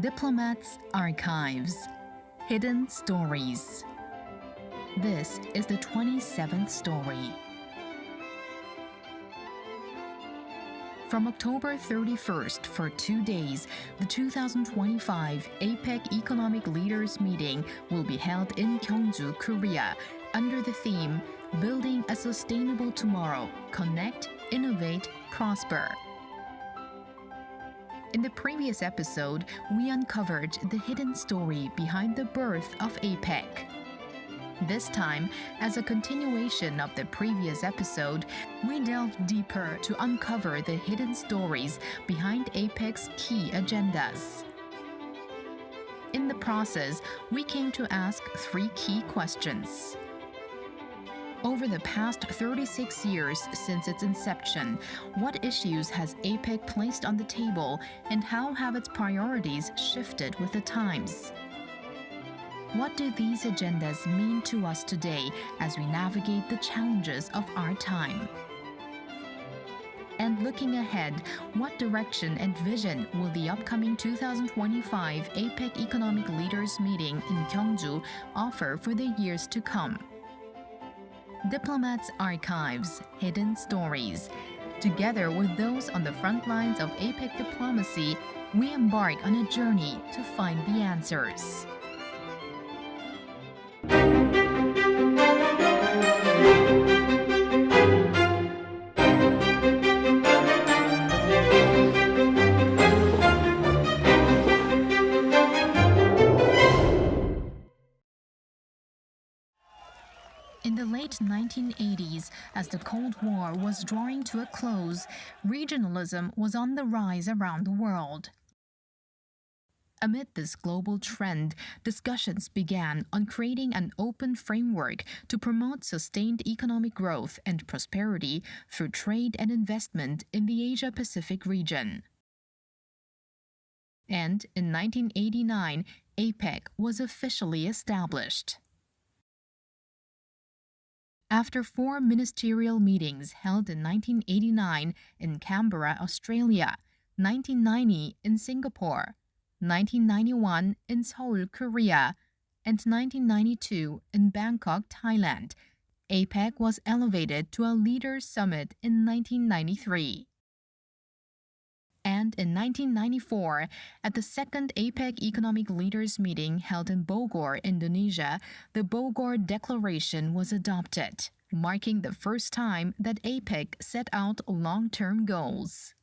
Diplomat's Archives, Hidden Stories. This is the 27th story. From October 31st for 2 days, the 2025 APEC Economic Leaders Meeting will be held in Gyeongju, Korea, under the theme Building a Sustainable Tomorrow, Connect, Innovate, Prosper. In the previous episode, we uncovered the hidden story behind the birth of APEC. This time, as a continuation of the previous episode, we delve deeper to uncover the hidden stories behind APEC's key agendas. In the process, we came to ask 3 key questions. Over the past 36 years since its inception, what issues has APEC placed on the table and how have its priorities shifted with the times? What do these agendas mean to us today as we navigate the challenges of our time? And looking ahead, what direction and vision will the upcoming 2025 APEC Economic Leaders Meeting in Gyeongju offer for the years to come? Diplomat's Archives, Hidden Stories. Together with those on the front lines of APEC diplomacy, we embark on a journey to find the answers. In the late 1980s, as the Cold War was drawing to a close, regionalism was on the rise around the world. Amid this global trend, discussions began on creating an open framework to promote sustained economic growth and prosperity through trade and investment in the Asia-Pacific region. And in 1989, APEC was officially established. After 4 ministerial meetings held in 1989 in Canberra, Australia, 1990 in Singapore, 1991 in Seoul, Korea, and 1992 in Bangkok, Thailand, APEC was elevated to a Leaders Summit in 1993. And in 1994, at the second APEC Economic Leaders Meeting held in Bogor, Indonesia, the Bogor Declaration was adopted, marking the first time that APEC set out long-term goals.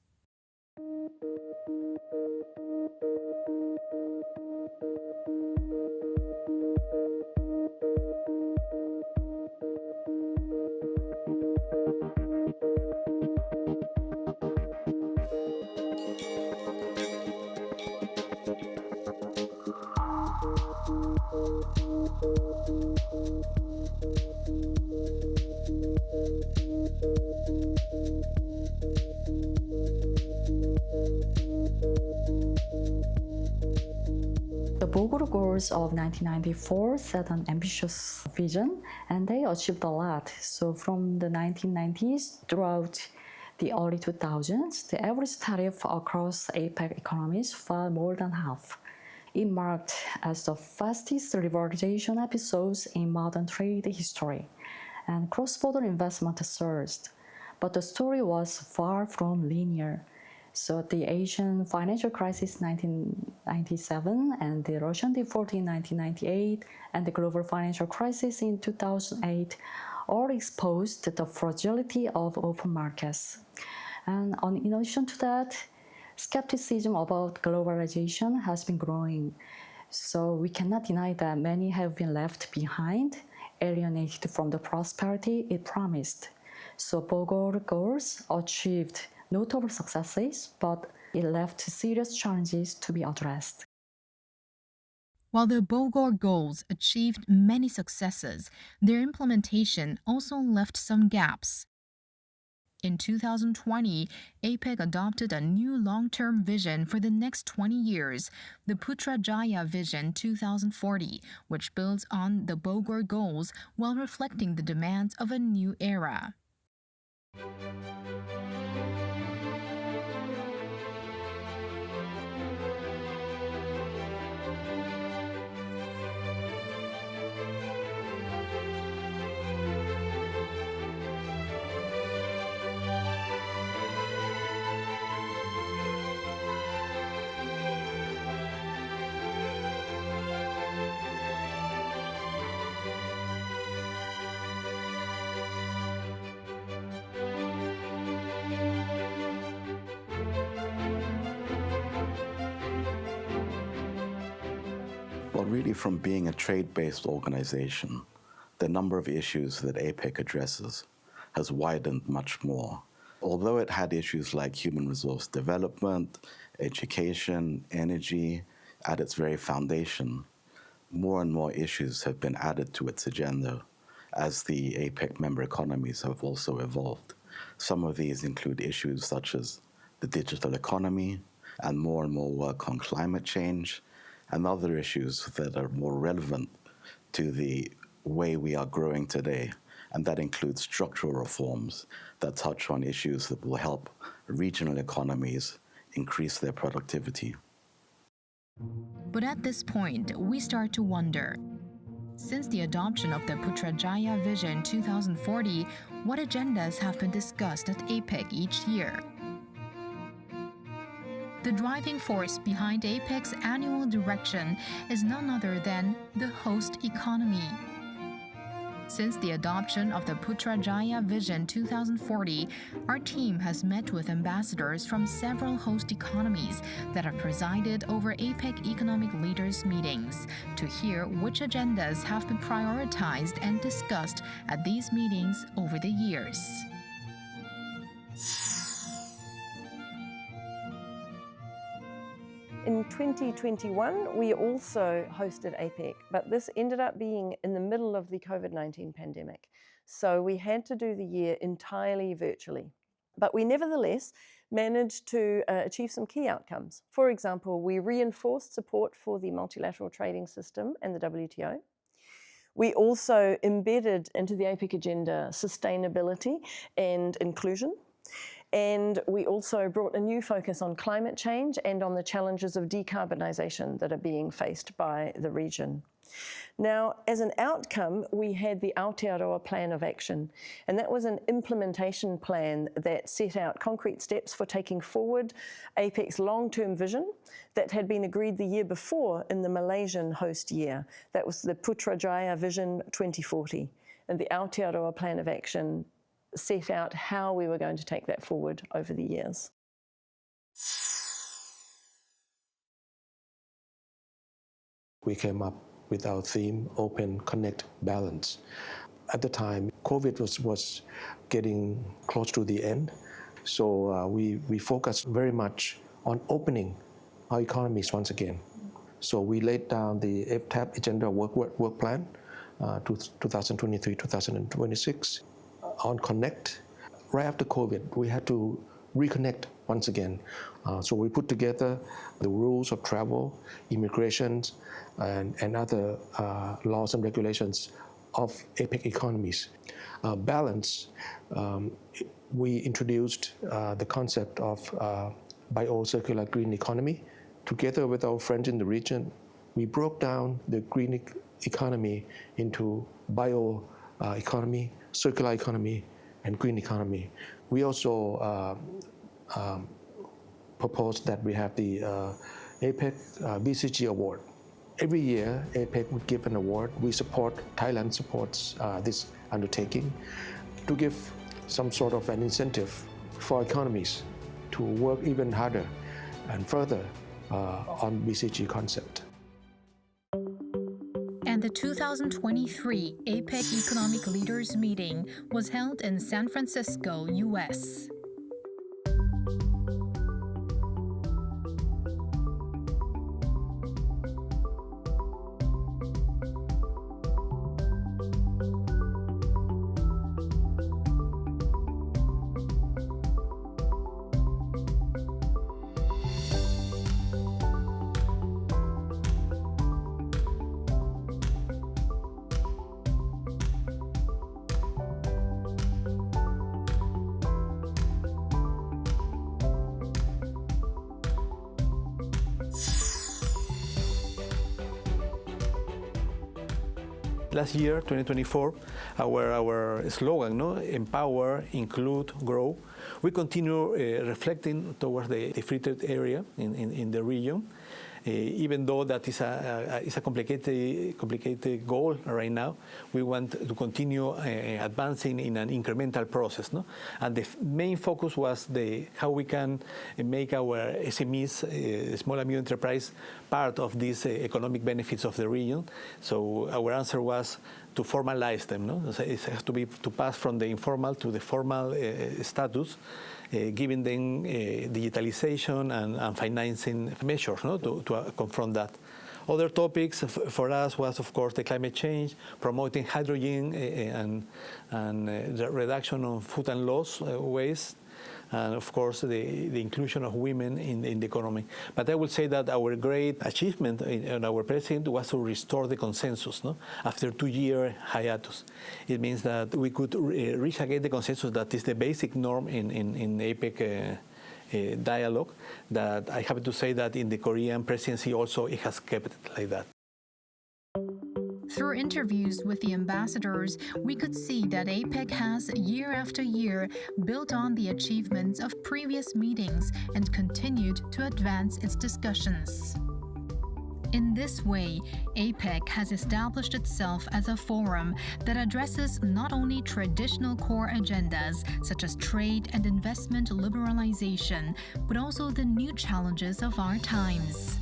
The Bogor goals of 1994 set an ambitious vision, and they achieved a lot. So from the 1990s throughout the early 2000s, the average tariff across APEC economies fell more than half. It marked as the fastest liberalization episodes in modern trade history, and cross-border investment surged. But the story was far from linear. So the Asian financial crisis 1997 and the Russian default in 1998 and the global financial crisis in 2008 all exposed the fragility of open markets. And in addition to that, skepticism about globalization has been growing. So we cannot deny that many have been left behind, alienated from the prosperity it promised. So Bogor goals achieved notable successes, but it left serious challenges to be addressed. While the Bogor goals achieved many successes, their implementation also left some gaps. In 2020, APEC adopted a new long-term vision for the next 20 years, the Putrajaya Vision 2040, which builds on the Bogor goals while reflecting the demands of a new era. Well, really, from being a trade-based organization, the number of issues that APEC addresses has widened much more. Although it had issues like human resource development, education, energy at its very foundation, more and more issues have been added to its agenda as the APEC member economies have also evolved. Some of these include issues such as the digital economy and more work on climate change, and other issues that are more relevant to the way we are growing today. And that includes structural reforms that touch on issues that will help regional economies increase their productivity. But at this point, we start to wonder. Since the adoption of the Putrajaya Vision 2040, what agendas have been discussed at APEC each year? The driving force behind APEC's annual direction is none other than the host economy. Since the adoption of the Putrajaya Vision 2040, our team has met with ambassadors from several host economies that have presided over APEC Economic Leaders Meetings to hear which agendas have been prioritized and discussed at these meetings over the years. In 2021, we also hosted APEC, but this ended up being in the middle of the COVID-19 pandemic. So we had to do the year entirely virtually. But we nevertheless managed to achieve some key outcomes. For example, we reinforced support for the multilateral trading system and the WTO. We also embedded into the APEC agenda sustainability and inclusion. And we also brought a new focus on climate change and on the challenges of decarbonisation that are being faced by the region. Now, as an outcome, we had the Aotearoa Plan of Action, and that was an implementation plan that set out concrete steps for taking forward APEC's long-term vision that had been agreed the year before in the Malaysian host year. That was the Putrajaya Vision 2040, and the Aotearoa Plan of Action set out how we were going to take that forward over the years. We came up with our theme, Open, Connect, Balance. At the time, COVID was getting close to the end, so we focused very much on opening our economies once again. So we laid down the APEC Agenda Work Plan, 2023-2026. On Connect, right after COVID, we had to reconnect once again. So we put together the rules of travel, immigration, and other laws and regulations of APEC economies. Balance, we introduced the concept of bio-circular green economy. Together with our friends in the region, we broke down the green economy into bio-economy, circular economy, and green economy. We also proposed that we have the APEC BCG Award. Every year, APEC would give an award. Thailand supports this undertaking to give some sort of an incentive for economies to work even harder and further on BCG concept. And the 2023 APEC Economic Leaders Meeting was held in San Francisco, US. Last year, 2024, our slogan, empower, include, grow. We continue reflecting towards the free trade area in the region. Even though that is a complicated goal right now, we want to continue advancing in an incremental process. No? And the main focus was how we can make our SMEs, small and medium enterprise, part of these economic benefits of the region. So our answer was to formalize them. No? So it has to pass from the informal to the formal status, giving them digitalization and financing measures, no? to confront that. Other topics for us was, of course, the climate change, promoting hydrogen and the reduction of food and loss waste, and of course the inclusion of women in the economy. But I would say that our great achievement in our president was to restore the consensus, no? After 2-year hiatus. It means that we could reach again the consensus that is the basic norm in APEC dialogue, that I have to say that in the Korean presidency also it has kept it like that. Through interviews with the ambassadors, we could see that APEC has, year after year, built on the achievements of previous meetings and continued to advance its discussions. In this way, APEC has established itself as a forum that addresses not only traditional core agendas such as trade and investment liberalization, but also the new challenges of our times.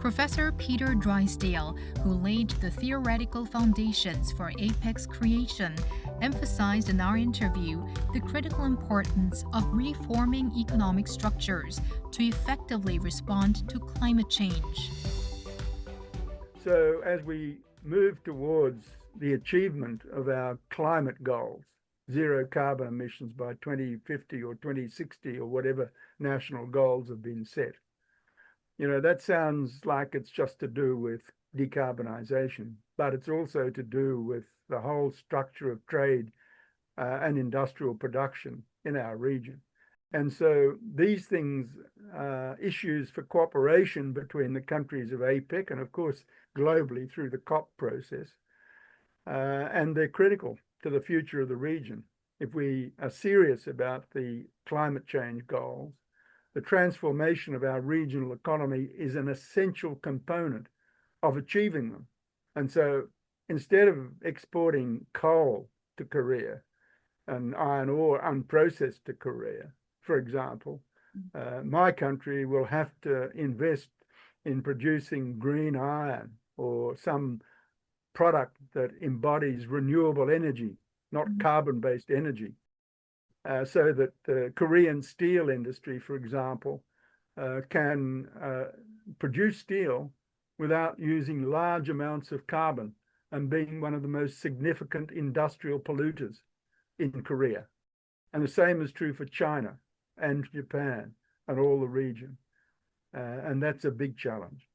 Professor Peter Drysdale, who laid the theoretical foundations for APEC's creation, emphasized in our interview the critical importance of reforming economic structures to effectively respond to climate change. So as we move towards the achievement of our climate goals, zero carbon emissions by 2050 or 2060 or whatever national goals have been set, you know, that sounds like it's just to do with decarbonization, but it's also to do with the whole structure of trade and industrial production in our region. And so these things, issues for cooperation between the countries of APEC and of course globally through the COP process, and they're critical to the future of the region. If we are serious about the climate change goals, the transformation of our regional economy is an essential component of achieving them. And so instead of exporting coal to Korea and iron ore unprocessed to Korea, for example, my country will have to invest in producing green iron or some product that embodies renewable energy, not carbon-based energy. So that the Korean steel industry, for example, can produce steel without using large amounts of carbon and being one of the most significant industrial polluters in Korea. And the same is true for China and Japan and all the region. And that's a big challenge.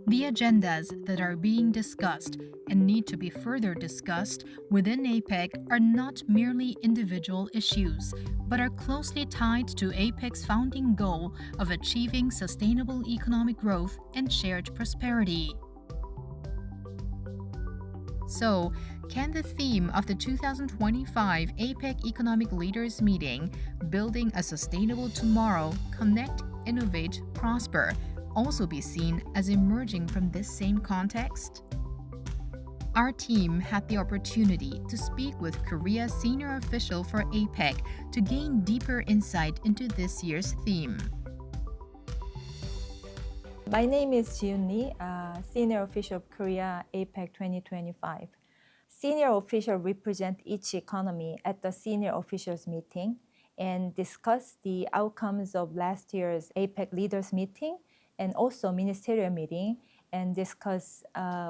The agendas that are being discussed and need to be further discussed within APEC are not merely individual issues, but are closely tied to APEC's founding goal of achieving sustainable economic growth and shared prosperity. So, can the theme of the 2025 APEC Economic Leaders Meeting, Building a Sustainable Tomorrow, Connect, Innovate, Prosper, also be seen as emerging from this same context? Our team had the opportunity to speak with Korea's senior official for APEC to gain deeper insight into this year's theme. My name is Jiun Lee, Senior Official of Korea APEC 2025. Senior officials represent each economy at the senior officials meeting and discuss the outcomes of last year's APEC Leaders Meeting and also ministerial meeting, and discuss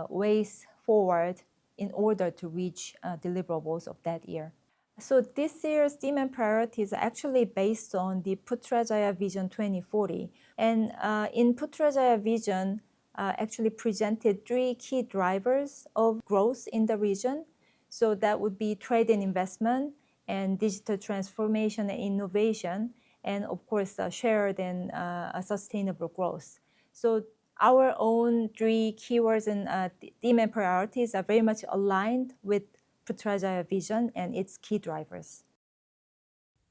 ways forward in order to reach deliverables of that year. So this year's theme and priorities are actually based on the Putrajaya Vision 2040. And in Putrajaya Vision actually presented 3 key drivers of growth in the region. So that would be trade and investment, and digital transformation and innovation, and of course, shared and sustainable growth. So our own 3 keywords and theme and priorities are very much aligned with Putrajaya Vision and its key drivers.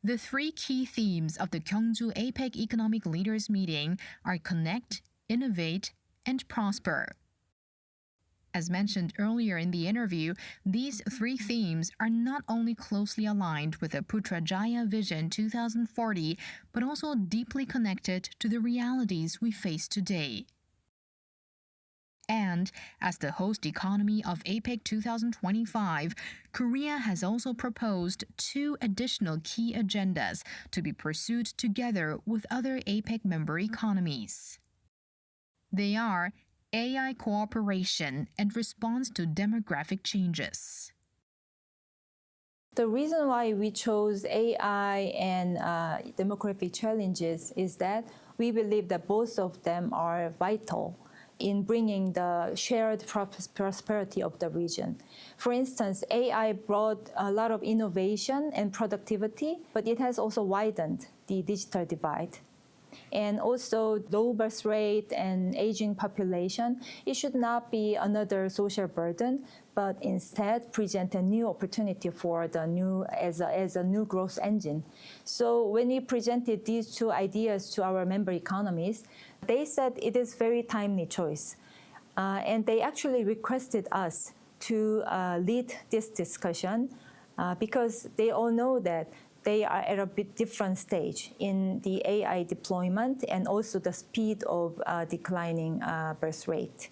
The three key themes of the Gyeongju APEC Economic Leaders Meeting are connect, innovate, and prosper. As mentioned earlier in the interview, these three themes are not only closely aligned with the Putrajaya Vision 2040, but also deeply connected to the realities we face today. And as the host economy of APEC 2025, Korea has also proposed two additional key agendas to be pursued together with other APEC member economies. They are AI cooperation and response to demographic changes. The reason why we chose AI and demographic challenges is that we believe that both of them are vital in bringing the shared prosperity of the region. For instance, AI brought a lot of innovation and productivity, but it has also widened the digital divide. And also low birth rate and aging population, it should not be another social burden, but instead present a new opportunity for the new as a new growth engine. So when we presented these two ideas to our member economies, they said it is very timely choice. And they actually requested us to lead this discussion because they all know that they are at a bit different stage in the AI deployment and also the speed of declining birth rate.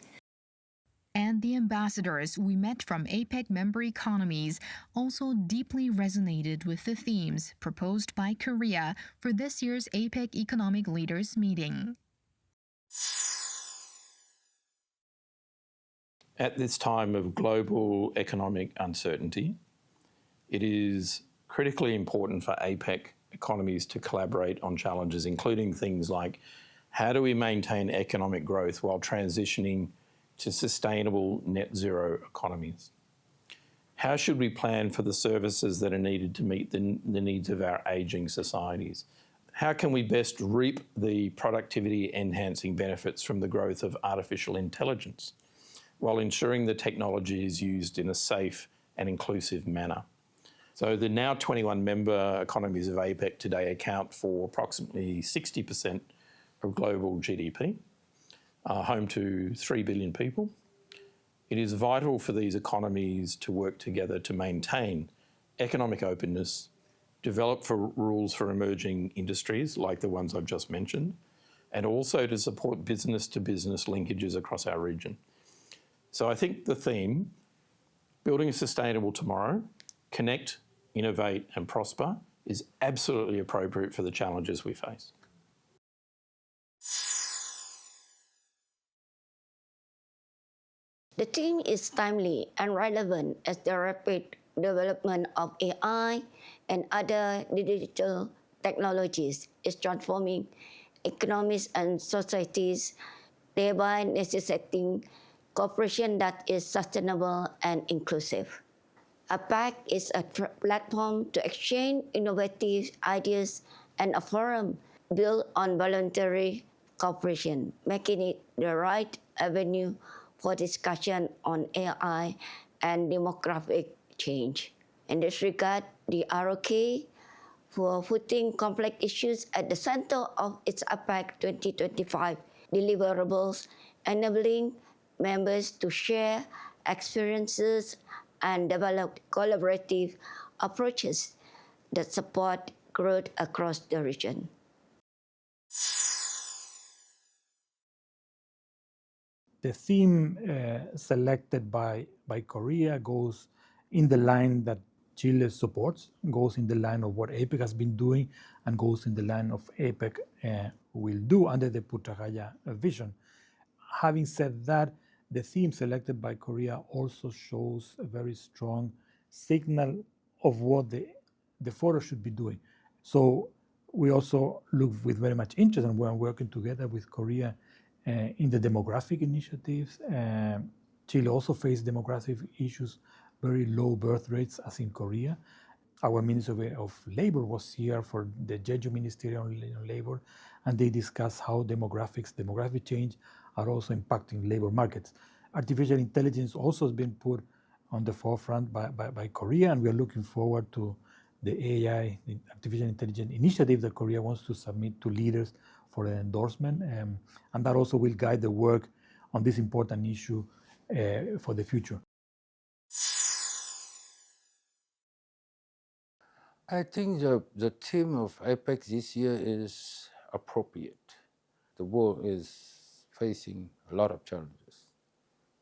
And the ambassadors we met from APEC member economies also deeply resonated with the themes proposed by Korea for this year's APEC Economic Leaders Meeting. At this time of global economic uncertainty, it is critically important for APEC economies to collaborate on challenges, including things like how do we maintain economic growth while transitioning to sustainable net zero economies? How should we plan for the services that are needed to meet the needs of our ageing societies? How can we best reap the productivity enhancing benefits from the growth of artificial intelligence while ensuring the technology is used in a safe and inclusive manner? So the now 21 member economies of APEC today account for approximately 60% of global GDP, home to 3 billion people. It is vital for these economies to work together to maintain economic openness, develop rules for emerging industries like the ones I've just mentioned, and also to support business-to-business linkages across our region. So I think the theme, building a sustainable tomorrow, connect, innovate and prosper, is absolutely appropriate for the challenges we face. The theme is timely and relevant as the rapid development of AI and other digital technologies is transforming economies and societies, thereby necessitating cooperation that is sustainable and inclusive. APEC is a platform to exchange innovative ideas and a forum built on voluntary cooperation, making it the right avenue for discussion on AI and demographic change. In this regard, the ROK, for putting complex issues at the center of its APEC 2025 deliverables, enabling members to share experiences and develop collaborative approaches that support growth across the region. The theme selected by Korea goes in the line that Chile supports, goes in the line of what APEC has been doing, and goes in the line of APEC will do under the Putrajaya vision. Having said that, the theme selected by Korea also shows a very strong signal of what the forum should be doing. So we also look with very much interest, and we're working together with Korea in the demographic initiatives. Chile also faced demographic issues, very low birth rates as in Korea. Our Minister of Labor was here for the Gyeongju Ministerial on Labor, and they discussed how demographic change are also impacting labor markets. Artificial intelligence also has been put on the forefront by Korea, and we are looking forward to the AI, the artificial intelligence initiative that Korea wants to submit to leaders for an endorsement, and that also will guide the work on this important issue for the future. I think the theme of APEC this year is appropriate. The world is facing a lot of challenges.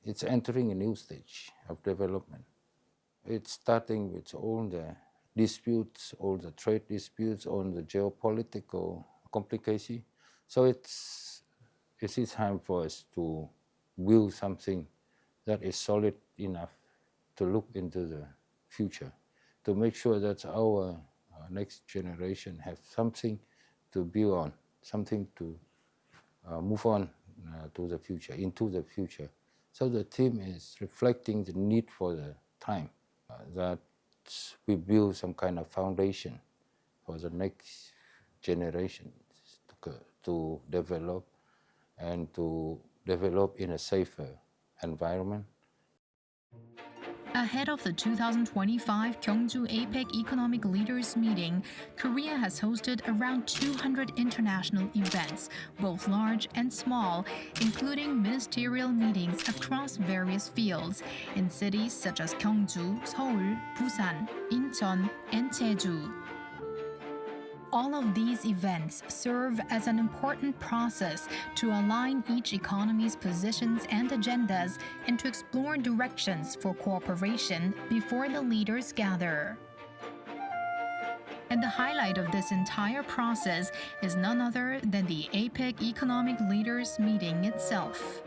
It's entering a new stage of development. It's starting with all the disputes, all the trade disputes, all the geopolitical complications. So it is time for us to build something that is solid enough to look into the future, to make sure that our next generation have something to build on, something to move on to the future, into the future. So the theme is reflecting the need for the time, that we build some kind of foundation for the next generation to develop, and to develop in a safer environment. Ahead of the 2025 Gyeongju APEC Economic Leaders Meeting, Korea has hosted around 200 international events, both large and small, including ministerial meetings across various fields in cities such as Gyeongju, Seoul, Busan, Incheon, and Jeju. All of these events serve as an important process to align each economy's positions and agendas and to explore directions for cooperation before the leaders gather. And the highlight of this entire process is none other than the APEC Economic Leaders Meeting itself.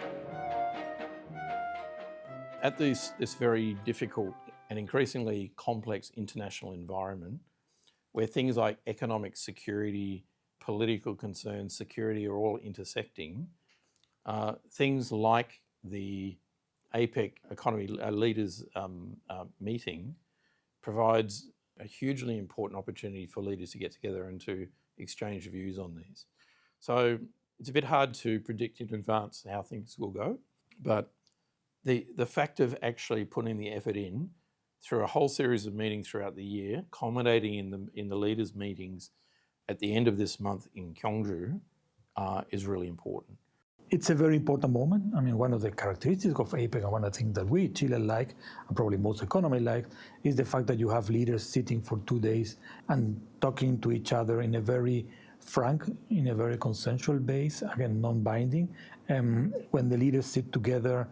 At this very difficult and increasingly complex international environment, where things like economic security, political concerns, security are all intersecting, things like the APEC Economy Leaders Meeting provides a hugely important opportunity for leaders to get together and to exchange views on these. So it's a bit hard to predict in advance how things will go, but the fact of actually putting the effort in through a whole series of meetings throughout the year, culminating in the leaders' meetings at the end of this month in Gyeongju, is really important. It's a very important moment. I mean, one of the characteristics of APEC, and one of the things that we, Chile, like, and probably most economies like, is the fact that you have leaders sitting for 2 days and talking to each other in a very frank, in a very consensual base, again, non-binding. When the leaders sit together,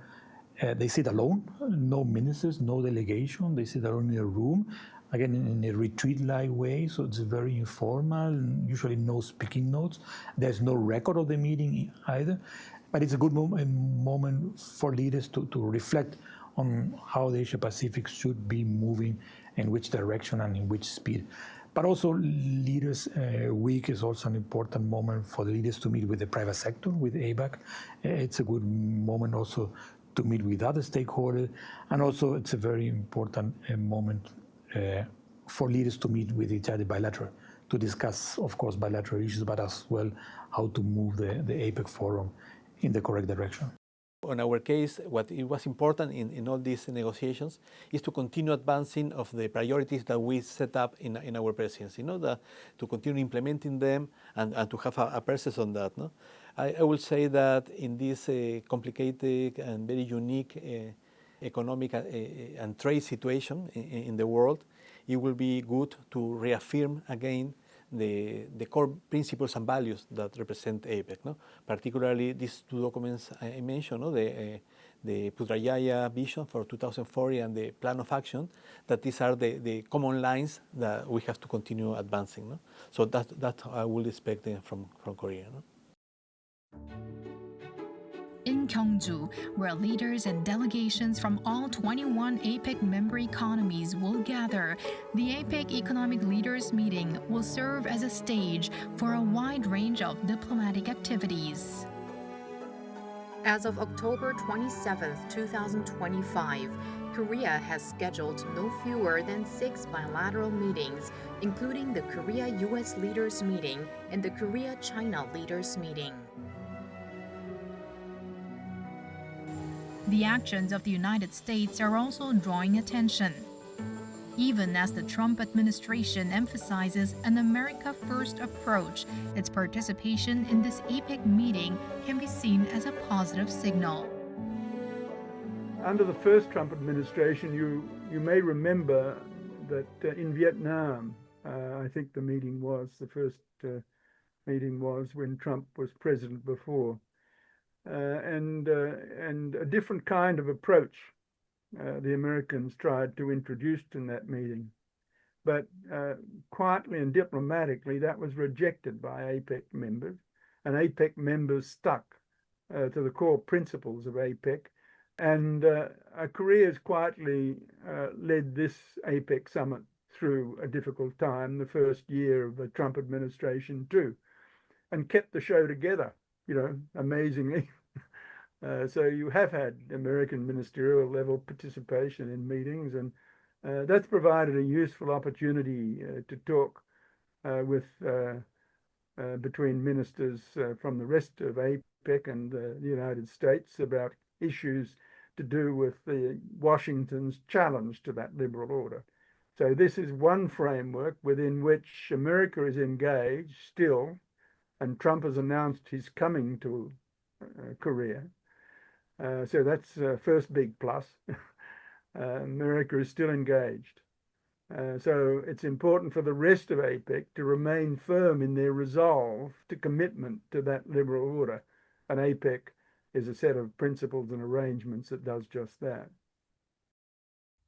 they sit alone, no ministers, no delegation. They sit alone in a room, again, in a retreat-like way, so it's very informal, usually no speaking notes. There's no record of the meeting either, but it's a good moment for leaders to reflect on how the Asia-Pacific should be moving, in which direction and in which speed. But also, Leaders Week is also an important moment for the leaders to meet with the private sector, with APEC. It's a good moment also to meet with other stakeholders, and also it's a very important moment for leaders to meet with each other bilateral, to discuss, of course, bilateral issues, but as well how to move the APEC forum in the correct direction. In our case, what it was important in all these negotiations is to continue advancing of the priorities that we set up in our presidency, to continue implementing them and to have a process on that. No? I will say that in this complicated and very unique economic and trade situation in the world, it will be good to reaffirm again the core principles and values that represent APEC. No? Particularly these two documents I mentioned, the Putrajaya vision for 2040 and the plan of action, that these are the common lines that we have to continue advancing. No? So that I will expect from Korea. No? In Gyeongju, where leaders and delegations from all 21 APEC member economies will gather, the APEC Economic Leaders Meeting will serve as a stage for a wide range of diplomatic activities. As of October 27, 2025, Korea has scheduled no fewer than 6 bilateral meetings, including the Korea-US Leaders Meeting and the Korea-China Leaders Meeting. The actions of the United States are also drawing attention. Even as the Trump administration emphasizes an America First approach, its participation in this APEC meeting can be seen as a positive signal. Under the first Trump administration, you may remember that in Vietnam, I think the first meeting was when Trump was president before, and a different kind of approach the Americans tried to introduce in that meeting. But quietly and diplomatically, that was rejected by APEC members, and APEC members stuck to the core principles of APEC. And Korea has quietly led this APEC summit through a difficult time, the first year of the Trump administration too, and kept the show together, amazingly. So you have had American ministerial level participation in meetings, and that's provided a useful opportunity to talk between ministers from the rest of APEC and the United States about issues to do with Washington's challenge to that liberal order. So this is one framework within which America is engaged still, and Trump has announced he's coming to Korea. So that's the first big plus. America is still engaged. So it's important for the rest of APEC to remain firm in their resolve to commitment to that liberal order. And APEC is a set of principles and arrangements that does just that.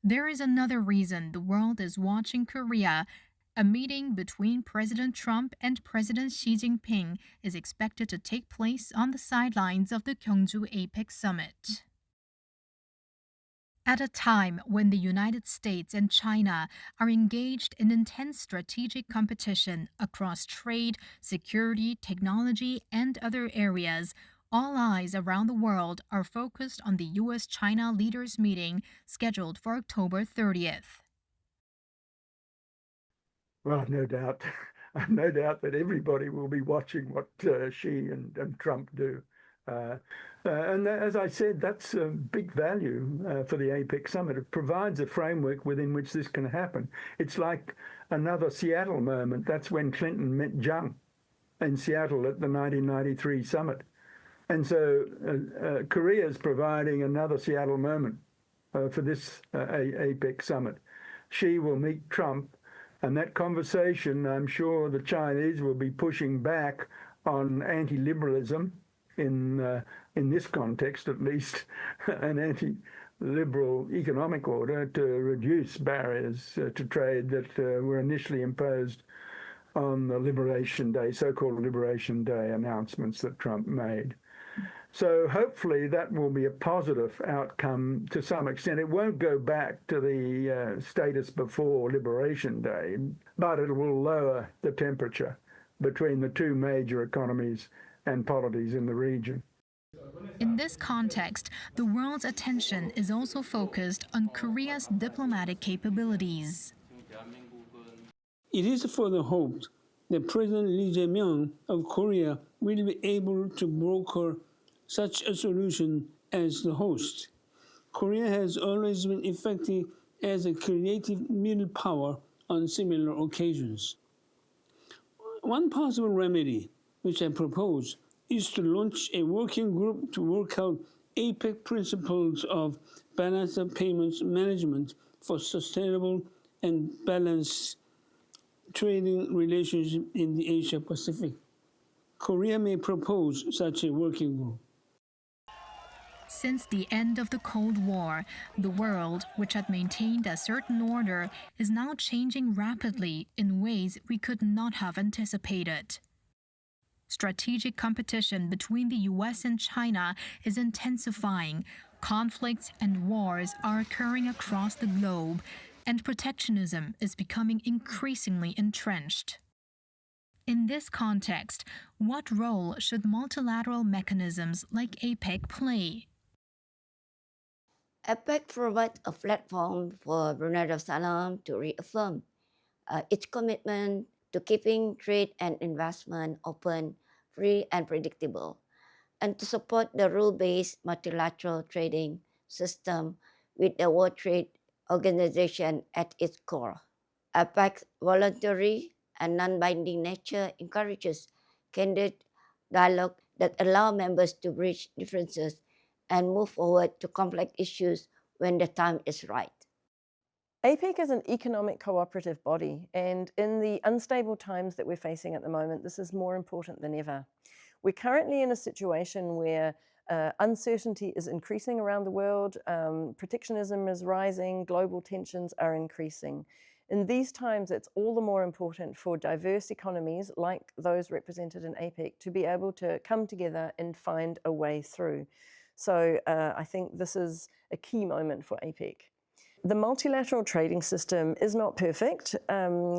There is another reason the world is watching Korea. A meeting between President Trump and President Xi Jinping is expected to take place on the sidelines of the Gyeongju APEC Summit. At a time when the United States and China are engaged in intense strategic competition across trade, security, technology, and other areas, all eyes around the world are focused on the U.S.-China Leaders Meeting scheduled for October 30th. Well, no doubt that everybody will be watching what Xi and Trump do. And as I said, that's a big value for the APEC Summit. It provides a framework within which this can happen. It's like another Seattle moment. That's when Clinton met Jung in Seattle at the 1993 summit. And so Korea is providing another Seattle moment for this APEC Summit. Xi will meet Trump, and that conversation, I'm sure the Chinese will be pushing back on anti-liberalism in this context, at least, an anti-liberal economic order to reduce barriers to trade that were initially imposed on the Liberation Day, so-called Liberation Day announcements that Trump made. So hopefully that will be a positive outcome to some extent. It won't go back to the status before Liberation Day, but it will lower the temperature between the two major economies and polities in the region. In this context, the world's attention is also focused on Korea's diplomatic capabilities. It is further hoped that President Lee Jae-myung of Korea will be able to broker such a solution as the host. Korea has always been effective as a creative middle power on similar occasions. One possible remedy, which I propose, is to launch a working group to work out APEC principles of balanced payments management for sustainable and balanced trading relationship in the Asia Pacific. Korea may propose such a working group. Since the end of the Cold War, the world, which had maintained a certain order, is now changing rapidly in ways we could not have anticipated. Strategic competition between the US and China is intensifying. Conflicts and wars are occurring across the globe, and protectionism is becoming increasingly entrenched. In this context, what role should multilateral mechanisms like APEC play? APEC provides a platform for Brunei Darussalam to reaffirm its commitment to keeping trade and investment open, free, and predictable, and to support the rule-based multilateral trading system with the World Trade organization at its core. APEC's voluntary and non-binding nature encourages candid dialogue that allow members to bridge differences and move forward to complex issues when the time is right. APEC is an economic cooperative body, and in the unstable times that we're facing at the moment, this is more important than ever. We're currently in a situation where uncertainty is increasing around the world, protectionism is rising, global tensions are increasing. In these times, it's all the more important for diverse economies like those represented in APEC to be able to come together and find a way through. So I think this is a key moment for APEC. The multilateral trading system is not perfect.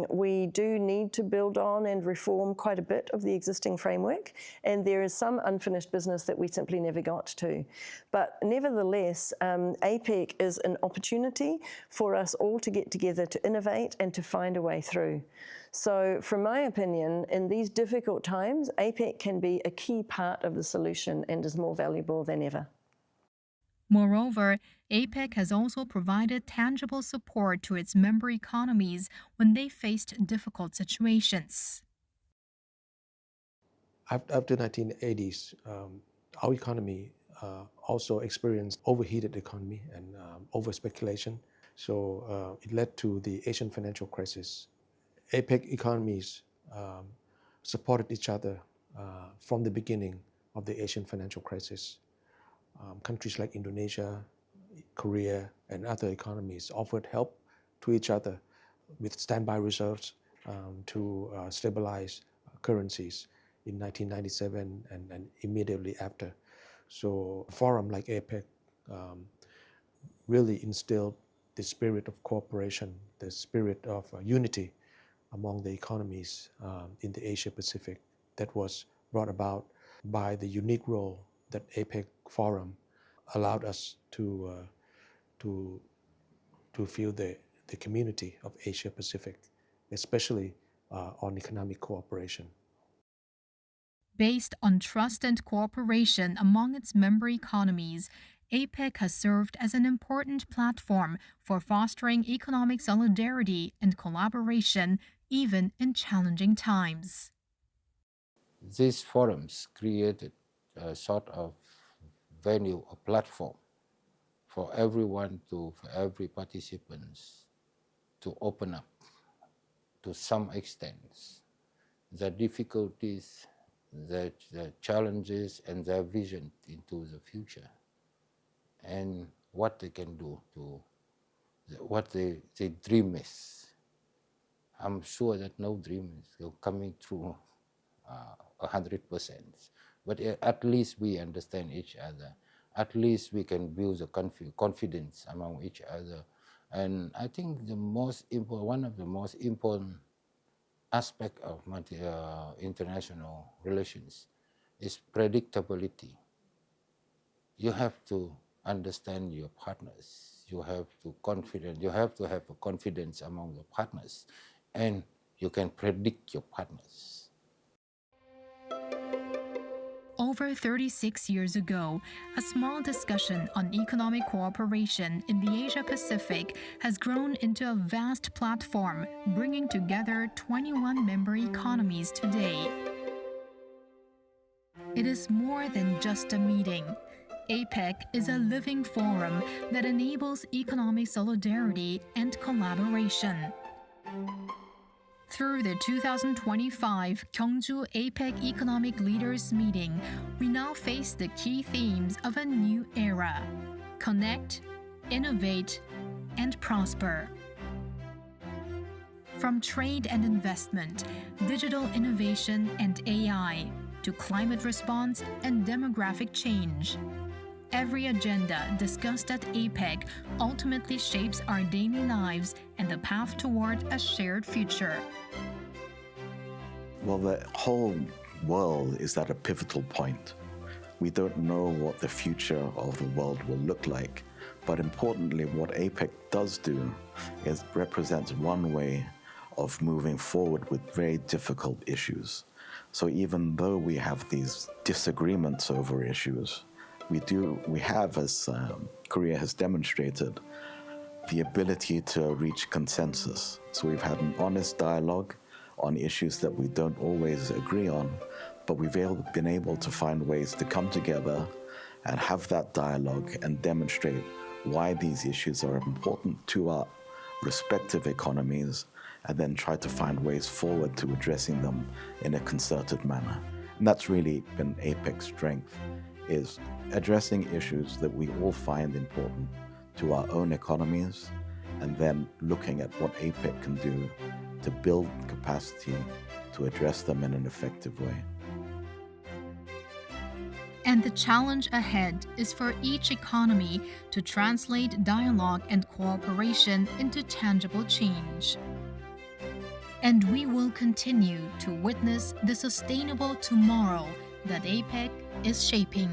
We do need to build on and reform quite a bit of the existing framework, and there is some unfinished business that we simply never got to. But nevertheless, APEC is an opportunity for us all to get together to innovate and to find a way through. So from my opinion, in these difficult times, APEC can be a key part of the solution and is more valuable than ever. Moreover, APEC has also provided tangible support to its member economies when they faced difficult situations. After the 1980s, our economy also experienced overheated economy and over-speculation. So it led to the Asian financial crisis. APEC economies supported each other from the beginning of the Asian financial crisis. Countries like Indonesia, Korea, and other economies offered help to each other with standby reserves to stabilize currencies in 1997 and immediately after. So a forum like APEC really instilled the spirit of cooperation, the spirit of unity among the economies in the Asia Pacific that was brought about by the unique role that APEC Forum allowed us to feel the community of Asia Pacific, especially on economic cooperation. Based on trust and cooperation among its member economies, APEC has served as an important platform for fostering economic solidarity and collaboration even in challenging times. These forums created a sort of venue, a platform for everyone for every participant to open up to some extent the difficulties, the challenges and their vision into the future and what they can do to what they dream is. I'm sure that no dream is coming through 100%. But at least we understand each other. At least we can build a confidence among each other. And I think one of the most important aspects of international relations is predictability. You have to understand your partners. You have to have a confidence among your partners, and you can predict your partners. Over 36 years ago, a small discussion on economic cooperation in the Asia-Pacific has grown into a vast platform, bringing together 21 member economies today. It is more than just a meeting. APEC is a living forum that enables economic solidarity and collaboration. Through the 2025 Gyeongju APEC Economic Leaders Meeting, we now face the key themes of a new era: connect, innovate, and prosper. From trade and investment, digital innovation and AI, to climate response and demographic change, every agenda discussed at APEC ultimately shapes our daily lives and the path toward a shared future. Well, the whole world is at a pivotal point. We don't know what the future of the world will look like, but importantly, what APEC does do is represents one way of moving forward with very difficult issues. So even though we have these disagreements over issues, we have, as Korea has demonstrated, the ability to reach consensus. So we've had an honest dialogue on issues that we don't always agree on, but we've been able to find ways to come together and have that dialogue and demonstrate why these issues are important to our respective economies, and then try to find ways forward to addressing them in a concerted manner. And that's really been APEC's strength, is addressing issues that we all find important to our own economies, and then looking at what APEC can do to build capacity to address them in an effective way. And the challenge ahead is for each economy to translate dialogue and cooperation into tangible change. And we will continue to witness the sustainable tomorrow that APEC is shaping.